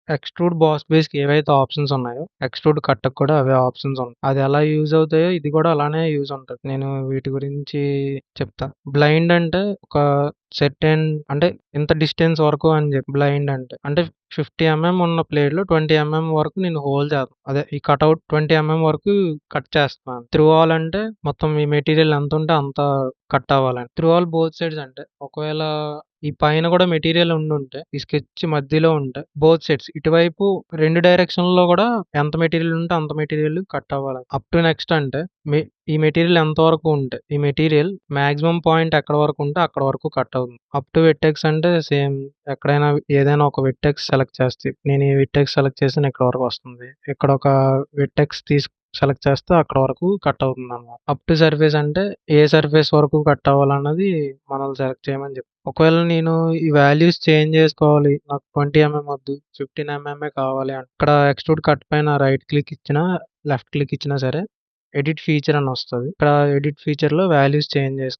Extrude boss బేస్‌కి ఏవైతే options ఉన్నాయో, extrude కట్‌కి కూడా అవే ఆప్షన్స్ ఉన్నాయి. అది ఎలా యూజ్ అవుతాయో ఇది కూడా అలానే యూజ్ ఉంటది. నేను వీటి గురించి చెప్తా. బ్లైండ్ అంటే ఒక సెర్టైన్ అంటే ఇంత డిస్టెన్స్ వరకు అని చెప్పి బ్లైండ్ అంటే. అంటే 50 ఉన్న ప్లేట్‌లో 20 వరకు నేను హోల్ చేస్తా. అదే ఈ కటౌట్ 20 వరకు కట్ చేస్తున్నాను. త్రూ ఆల్ అంటే మొత్తం ఈ మెటీరియల్ ఎంతుంటే అంత కట్ అవ్వాలని. త్రూ ఆల్ బోత్ సైడ్స్ అంటే ఒకవేళ ఈ పైన కూడా మెటీరియల్ ఉండుంటే, ఈ స్కెచ్ మధ్యలో ఉంటే బోత్ సైడ్స్ ఇటువైపు 2 డైరెక్షన్‌లో కూడా ఎంత మెటీరియల్ ఉంటే అంత మెటీరియల్ కట్ అవ్వాలి. అప్ టు నెక్స్ట్ అంటే ఈ మెటీరియల్ ఎంత వరకు ఉంటే, ఈ మెటీరియల్ మాక్సిమం పాయింట్ ఎక్కడ వరకు ఉంటే అక్కడ వరకు కట్ అవుతుంది. అప్ టు వెర్టెక్స్ అంటే సేమ్ ఎక్కడైనా ఏదైనా ఒక వెర్టెక్స్ సెలెక్ట్ చేస్తే, నేను ఈ వెర్టెక్స్ సెలెక్ట్ చేసాను ఇక్కడ వరకు వస్తుంది. ఇక్కడ ఒక వెర్టెక్స్ సెలెక్ట్ చేస్తే అక్కడ వరకు కట్ అవుతుందన్నమాట. అప్ టు సర్ఫేస్ అంటే ఏ సర్ఫేస్ వరకు కట్ అవ్వాలన్నది మనల్ని సెలెక్ట్ చేయమని చెప్తుంది. ఒకవేళ నేను ఈ వాల్యూస్ చేంజ్ చేసుకోవాలి. నాకు 20 వద్దు 15 కావాలి అంటే ఇక్కడ ఎక్స్ట్రూడ్ కట్ పైన రైట్ క్లిక్ ఇచ్చినా, లెఫ్ట్ క్లిక్ ఇచ్చినా సరే ఎడిట్ ఫీచర్ అని వస్తది. ఇక్కడ ఎడిట్ ఫీచర్‌లో వాల్యూస్ చేంజ్ చేసుకో